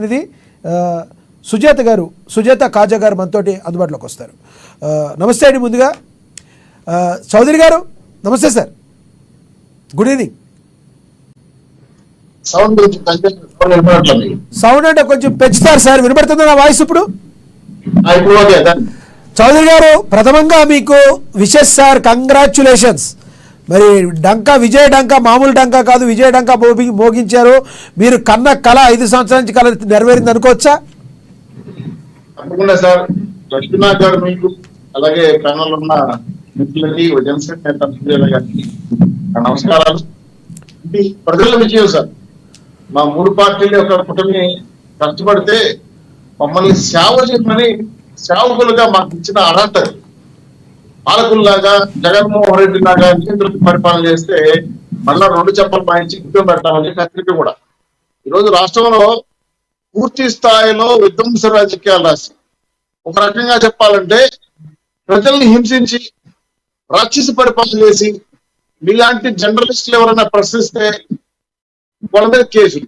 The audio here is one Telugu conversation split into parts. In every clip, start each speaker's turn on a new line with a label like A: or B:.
A: ఇది సుజాత కాజా గారు మనతోటి అందుబాటులోకి వస్తారు. నమస్తే అండి. ముందుగా చౌదరి గారు నమస్తే సార్, గుడ్ ఈవినింగ్. సౌండ్ అంటే కొంచెం పెంచుతారు సార్, వినపడుతుందా నా వాయిస్ ఇప్పుడు? చౌదరి గారు ప్రథమంగా మీకు విషెస్ సార్, కంగ్రాచ్యులేషన్స్. మరి డంకా, విజయ డంకా మామూలు డంకా కాదు, విజయ డంకా మోగించారు. మీరు కన్న కళ 5 సంవత్సరాల నుంచి కళ నెరవేరింది అనుకోవచ్చా?
B: తప్పకుండా సార్. లక్ష్మీనాథ్ గారు మీకు, అలాగే ప్యానల్ ఉన్న మిత్రులకి, జనసేన గారికి నమస్కారాలు. ఇది ప్రజల విజయం సార్. మా 3 పార్టీల యొక్క కుటుంబని కష్టపడితే మమ్మల్ని సేవ చేయమని సేవకులుగా మాకు ఇచ్చిన అర్హత. పాలకుల్లాగా జగన్మోహన్ రెడ్డి లాగా నియంత్రణ పరిపాలన చేస్తే మళ్ళా 2 చెప్పలు పాయించి గుర్తు పెట్టాలని కత్తికి కూడా ఈరోజు రాష్ట్రంలో పూర్తి స్థాయిలో విధ్వంస రాజకీయాలు రాసి, ఒక రకంగా చెప్పాలంటే ప్రజల్ని హింసించి రాక్షస పరిపాలన చేసి, మీలాంటి జర్నలిస్టులు ఎవరైనా ప్రశ్నిస్తే వాళ్ళ మీద కేసులు,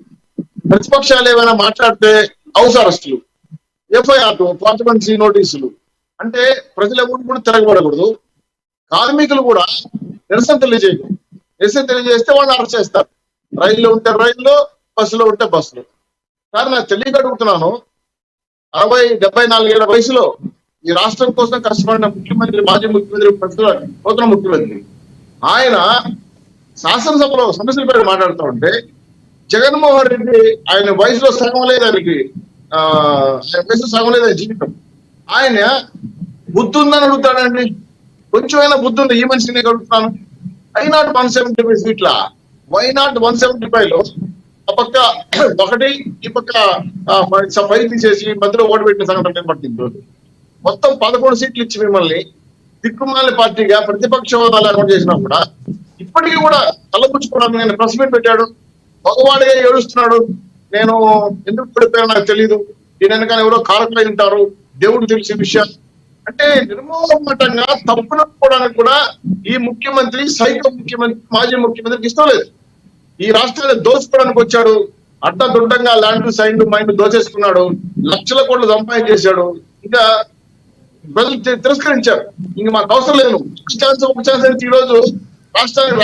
B: ప్రతిపక్షాలు ఏమైనా మాట్లాడితే హౌస్ అరెస్టులు, ఎఫ్ఐఆర్, పార్లమెంటరీ నోటీసులు. అంటే ప్రజలు ఎవరు కూడా తిరగబడకూడదు, కార్మికులు కూడా నిరసన తెలియజేయకూడదు. నిరసన తెలియజేస్తే వాళ్ళు అరెస్ట్ చేస్తారు. రైల్లో ఉంటే రైల్లో, బస్సులో ఉంటే బస్సులో. కానీ నాకు తెలియక అడుగుతున్నాను, 60-74 ఏళ్ల వయసులో ఈ రాష్ట్రం కోసం కష్టపడిన ముఖ్యమంత్రి, మాజీ ముఖ్యమంత్రి, నూతన ముఖ్యమంత్రి, ఆయన శాసనసభలో సమస్యల పేరు మాట్లాడుతూ ఉంటే జగన్మోహన్ రెడ్డి ఆయన వయసులో సగం లేదు, ఆయనకి వయసులో సగం లేదు ఆయన జీవితం. ఆయన బుద్ధి ఉందని అడుగుతాడండి. కొంచెమైనా బుద్ధి ఉంది ఈ మనిషిని అడుగుతున్నాను. ఐనాట్ 175 సీట్ల, వైనాట్ 175లో ఆ పక్క ఒకటి, ఈ పక్క ఫైల్ తీసేసి మధ్యలో ఓటు పెట్టిన సంఘటన పట్టింది. మొత్తం 11 సీట్లు ఇచ్చి మిమ్మల్ని దిక్కుమాలి పార్టీగా ప్రతిపక్ష హోదా లేకుండా చేసినా కూడా ఇప్పటికీ కూడా తలపుచ్చుకోవడానికి నేను ప్రెస్ మీట్ పెట్టాడు. మగవాడిగా ఏడుస్తున్నాడు. నేను ఎందుకు పడిపోయానో నాకు తెలియదు, దీని వెనకాల ఎవరో కారకులై ఉంటారు, దేవుడు తెలిసే విషయాలు. అంటే నిర్మోహమాటంగా తప్పునప్పుకోవడానికి కూడా ఈ ముఖ్యమంత్రి, సైకో ముఖ్యమంత్రి, మాజీ ముఖ్యమంత్రికి ఇష్టం లేదు. ఈ రాష్ట్రాన్ని దోచుకోవడానికి వచ్చాడు. అడ్డదుడ్డంగా ల్యాండ్, సైండ్, మైండ్ దోచేసుకున్నాడు. లక్షల కోట్లు సంపాదించేశాడు. ఇంకా ప్రజలు తిరస్కరించారు. ఇంక మాకు అవసరం లేదు, ఒక ఛాన్స్ అయితే ఈ రోజు రాష్ట్రానికి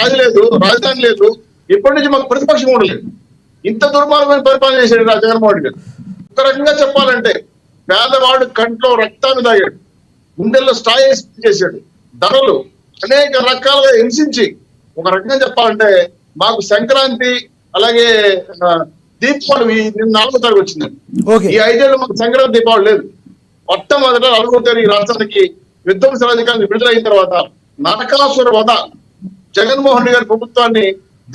B: రాజధాని లేదు, ఇప్పటి నుంచి మాకు ప్రతిపక్షం కూడా లేదు. ఇంత దుర్మార్గమైన పరిపాలన చేశాడు జగన్మోహన్ రెడ్డి. ఒక రకంగా చెప్పాలంటే పేదవాడు కంట్లో రక్తాన్ని తాగాడు, గుండెల్లో స్థాయి చేశాడు. ధరలు అనేక రకాలుగా హింసించి, ఒక రకంగా చెప్పాలంటే మాకు సంక్రాంతి అలాగే దీపావళి నిన్న 4వ తారీఖు వచ్చిందండి. ఈ 5 ఏళ్ళు మాకు సంక్రాంతి, దీపావళి లేదు. మొట్టమొదట 4వ తారీఖు ఈ రాష్ట్రానికి విధ్వంస రాజకీయాలు విడుదలైన తర్వాత నరకాసుర వధ జగన్మోహన్ రెడ్డి గారి ప్రభుత్వాన్ని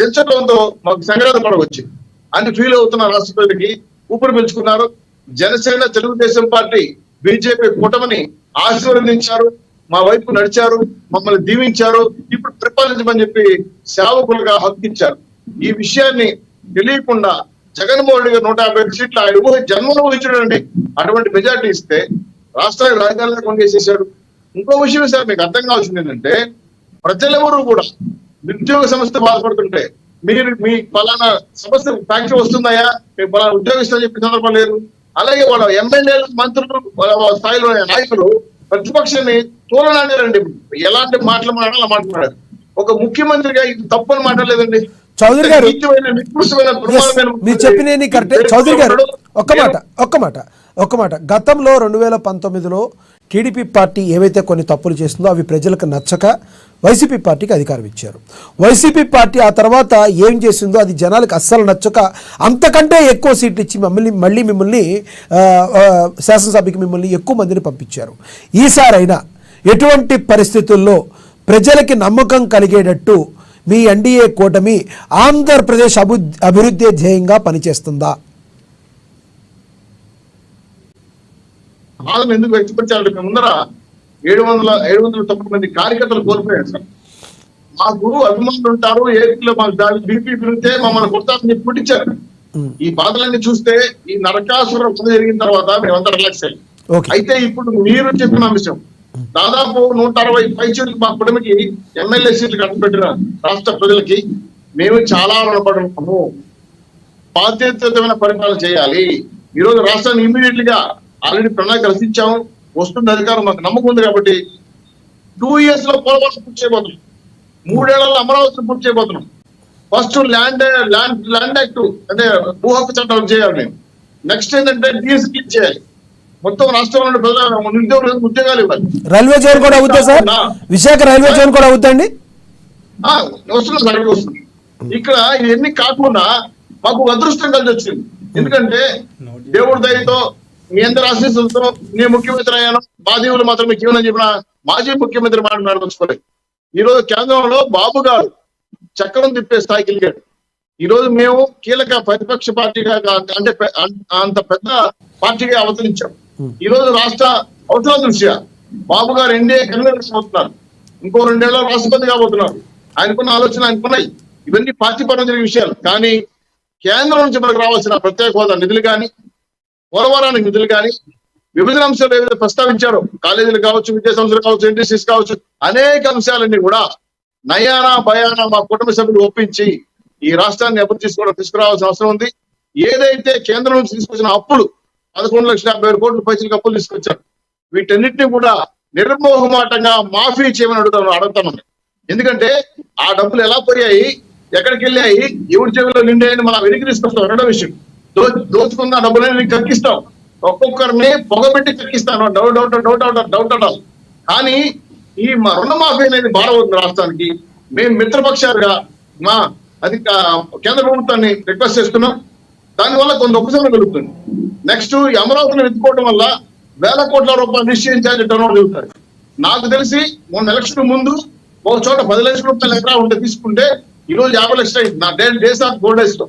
B: దించడంతో మాకు సంక్రాంతి పండుగ వచ్చింది అని ఫీల్ అవుతున్న రాష్ట్ర ప్రజలకి ఊపిరి పీల్చుకున్నారు. జనసేన, తెలుగుదేశం పార్టీ, బీజేపీ కూటమిని ఆశీర్వదించారు, మా వైపు నడిచారు, మమ్మల్ని దీవించారు. ఇప్పుడు పరిపాలించమని చెప్పి సేవకులుగా హక్కిచ్చారు. ఈ విషయాన్ని తెలియకుండా జగన్మోహన్ రెడ్డి గారు 150 సీట్లు ఆయన జన్మలో ఊహించడండి. అటువంటి మెజార్టీ ఇస్తే రాష్ట్రానికి రాజధానిలో కొనిచేసేసాడు. ఇంకో విషయం సార్ మీకు అర్థం కావాల్సింది ఏంటంటే, ప్రజలెవరూ కూడా నిరుద్యోగ సమస్య బాధపడుతుంటే మీరు మీ పలానా సమస్య ఫ్యాక్టరీ వస్తుందయా, మీ పలానా ఉద్యోగిస్తుందని చెప్పిన సందర్భం లేదు. అలాగే వాళ్ళ ఎమ్మెల్యేలు, మంత్రులు, స్థాయిలో నాయకులు ప్రతిపక్షాన్ని తోలనాడారండి. ఎలాంటి మాటలు మాట్లాడాలి మాట్లాడారు. ఒక ముఖ్యమంత్రిగా ఇది తప్పని మాట్లాడలేదండి.
A: చౌదరి గారు మీరు చెప్పిన కరెక్టే. చౌదరి గారు ఒక్క మాట గతంలో 2019లో టీడీపీ పార్టీ ఏవైతే కొన్ని తప్పులు చేస్తుందో అవి ప్రజలకు నచ్చక వైసీపీ పార్టీకి అధికారం ఇచ్చారు. వైసీపీ పార్టీ ఆ తర్వాత ఏం చేసిందో అది జనాలకు అస్సలు నచ్చక అంతకంటే ఎక్కువ సీట్లు ఇచ్చి మళ్ళీ మిమ్మల్ని శాసనసభకి మిమ్మల్ని ఎక్కువ మందిని పంపించారు. ఈసారైనా ఎటువంటి పరిస్థితుల్లో ప్రజలకి నమ్మకం కలిగేటట్టు మీ ఎన్డీఏ కూటమి ఆంధ్రప్రదేశ్ అభివృద్ధి ధ్యేయంగా పనిచేస్తుందా?
B: ఎందుకు వ్యక్తపరిచారు? ముందర 709 మంది కార్యకర్తలు కోల్పోయారు సార్. మాకు అభిమానులు ఉంటారు, ఏపీలో మాకు బీపీ పెరిగితే మమ్మల్ని కొడతామని చెప్పి పుట్టించారు. ఈ బాధలన్నీ చూస్తే ఈ నరకాసుర జరిగిన తర్వాత మేమంతా రిలాక్స్ అయ్యాం. అయితే ఇప్పుడు మీరు చెప్పిన అంశం, దాదాపు 160 పైచీలకు మా కుటుంబకి ఎమ్మెల్యే సీట్లు కట్టబెట్టిన రాష్ట్ర ప్రజలకి మేము చాలా రుణపడుతున్నాము. బాధ్యతమైన పరిపాలన చేయాలి. ఈ రోజు రాష్ట్రాన్ని ఇమీడియట్ గా ఆల్రెడీ ప్రణాళిక రచించాము, వస్తుంది అధికారం, మాకు నమ్మకం ఉంది కాబట్టి 2 years లో పోలవరం పూర్తి చేయబోతున్నాం, 3 ఏళ్లలో అమరావతిని పూర్తి చేయబోతున్నాం. ఫస్ట్ ల్యాండ్ యాక్ట్ అంటే భూ హక్కు చట్టాలు చేయాలి మేము. నెక్స్ట్ ఏంటంటే డీఎస్కి చేయాలి, మొత్తం రాష్ట్రంలో ప్రజల ఉద్యోగాలు ఇవ్వాలి.
A: రైల్వే జోన్ కూడా అవుతా సార్, విశాఖ రైల్వే జోన్ కూడా అవుతండి.
B: వస్తుంది సార్, వస్తుంది. ఇక్కడ ఇవన్నీ కాకుండా మాకు అదృష్టం కలిసి వచ్చింది. ఎందుకంటే దేవుడి దయతో మీ అందరి ఆశీస్సులతో నేను ముఖ్యమంత్రి అయ్యాను, మా దేవులు మాత్రమే కేవలం చెప్పిన మాజీ ముఖ్యమంత్రి మాట్లాడుకోలేదు. ఈ రోజు కేంద్రంలో బాబు గారు చక్రం తిప్పే స్థాయికి వెళ్ళాడు. ఈ రోజు మేము కీలక ప్రతిపక్ష పార్టీగా అంటే అంత పెద్ద పార్టీగా అవతరించాం. ఈ రోజు రాష్ట్ర అవసరాల దృష్ట్యా బాబు గారు ఎన్డీఏ కన్వీనర్ అవుతున్నారు, ఇంకో 2 ఏళ్ళలో రాష్ట్రపతి కాబోతున్నారు. ఆయనకున్న ఆలోచన ఆయనకున్నాయి, ఇవన్నీ పార్టీ పరంగా జరిగే విషయాలు. కానీ కేంద్రం నుంచి మనకు రావాల్సిన ప్రత్యేక హోదా నిధులు కానీ, పోలవరానికి నిధులు కానీ, విభజన అంశాలు ఏదైతే ప్రస్తావించారో కాలేజీలు కావచ్చు, విద్యా సంస్థలు కావచ్చు, ఇండస్ట్రీస్ కావచ్చు, అనేక అంశాలన్నీ కూడా నయానా భయానా మా కుటుంబ సభ్యులు ఒప్పించి ఈ రాష్ట్రాన్ని అభివృద్ధి తీసుకురావాల్సిన అవసరం ఉంది. ఏదైతే కేంద్రం నుంచి తీసుకొచ్చిన అప్పులు 11,50,000 కోట్ల పైసలకు అప్పులు తీసుకొచ్చారు, వీటన్నిటిని కూడా నిర్మోహమాటంగా మాఫీ చేయమని అడుగుతాను. ఎందుకంటే ఆ డబ్బులు ఎలా పోయాయి, ఎక్కడికి వెళ్ళాయి, ఎవరి చెవిలో నిండాయని మనం వెనక్కి తీసుకొస్తాం. రెండో విషయం, దోచుకున్న డబ్బులని కక్కిస్తాం, ఒక్కొక్కరిని పొగబెట్టి కక్కిస్తాను. డౌట్. కానీ ఈ రుణమాఫీ అనేది భారం అవుతుంది రాష్ట్రానికి. మేము మిత్రపక్షాలుగా మా కేంద్ర ప్రభుత్వాన్ని రిక్వెస్ట్ చేస్తున్నాం. దానివల్ల కొంత ఉపశమనం కలుగుతుంది. నెక్స్ట్ ఈ అమరావతిని ఎత్తుకోవడం వల్ల వేల కోట్ల రూపాయలు నిశ్చయించాలి టర్నోవర్ జరుగుతుంది. నాకు తెలిసి మొన్న ఎలక్షన్ ముందు ఒక చోట 10 లక్షల రూపాయలు ఎకరా ఉంటే తీసుకుంటే ఈ రోజు 50 లక్షలు అయింది. నా డేస్ ఆఫ్ గోల్డ్ డేస్ లో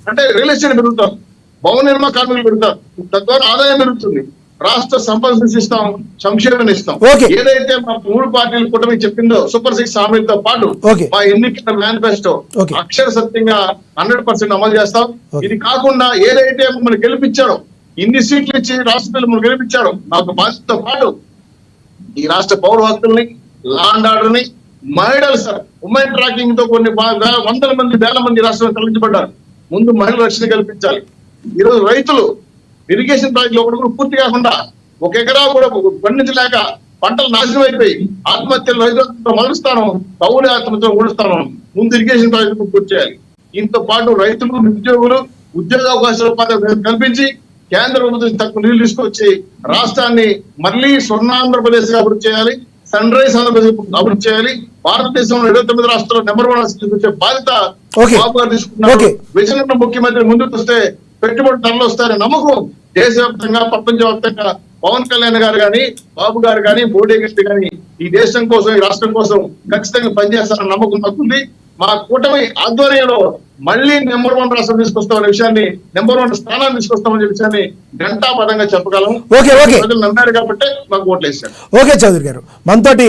B: అంటే రియల్ ఎస్టేట్ పెరుగుతారు, భవన నిర్మాణ కార్మికులు పెరుగుతారు, తద్వారా ఆదాయం పెరుగుతుంది, రాష్ట్ర సంపద ఇస్తాం, సంక్షేమం ఇస్తాం. ఏదైతే మా 3 పార్టీలు కూటమి చెప్పిందో సూపర్ 6 హామీలతో పాటు మా ఎన్నికల మేనిఫెస్టో అక్షర సత్యంగా 100% అమలు చేస్తాం. ఇది కాకుండా ఏదైతే మమ్మల్ని గెలిపించారో, ఇన్ని సీట్లు ఇచ్చి రాష్ట్రాలు మమ్మల్ని గెలిపించారో, నాకు బాధ్యతతో పాటు ఈ రాష్ట్ర పౌర హక్కుల్ని, లా అండ్ ఆర్డర్ ని, మహిళలు సార్ ఉమెన్ ట్రాకింగ్ తో కొన్ని 100 మంది 1000 మంది రాష్ట్రంలో తొలగించబడ్డారు. ముందు మహిళల రక్షణ కల్పించాలి. ఈరోజు రైతులు ఇరిగేషన్ ప్రాజెక్టులు ఒకటి కూడా పూర్తి కాకుండా 1 ఎకరా కూడా పండించలేక పంటలు నాశనం అయిపోయి ఆత్మహత్యలు రైతులతో మొదలుస్తాను, కౌలు ఆత్మహత్యలు ఓడిస్తాను. ముందు ఇరిగేషన్ ప్రాజెక్టు పూర్తి చేయాలి. దీంతో పాటు రైతులు, నిరుద్యోగులు ఉద్యోగ అవకాశాలు కల్పించి కేంద్ర ప్రభుత్వం తక్కువ నీళ్లు తీసుకొచ్చి రాష్ట్రాన్ని మళ్ళీ స్వర్ణాంధ్రప్రదేశ్ గా అభివృద్ధి చేయాలి, సన్ రైజ్ ఆంధ్రప్రదేశ్ అభివృద్ధి చేయాలి. భారతదేశంలో 29 రాష్ట్రాల్లో నెంబర్ 1 వచ్చే బాధ్యత బాబు గారు తీసుకున్నారు. విజయనగరం ముఖ్యమంత్రి ముందుకు వస్తే పెట్టుబడి తరలి వస్తారని నమ్మకం దేశవ్యాప్తంగా, ప్రపంచవ్యాప్తంగా పవన్ కళ్యాణ్ గారు కానీ, బాబు గారు కానీ, మోడీ గారు కానీ ఈ దేశం కోసం, ఈ రాష్ట్రం కోసం ఖచ్చితంగా పనిచేస్తారని నమ్మకం నాకుంది. మా కూటమి ఆధ్వర్యంలో మళ్ళీ నెంబర్ 1 రాష్ట్రం తీసుకొస్తామనే విషయాన్ని, నెంబర్ 1 స్థానాన్ని తీసుకొస్తామనే విషయాన్ని ఘంటాపదంగా చెప్పగలం. ప్రజలు నమ్మారు కాబట్టి మాకు ఓట్లు వేశారు.
A: ఓకే చౌదరి గారు మనతోటి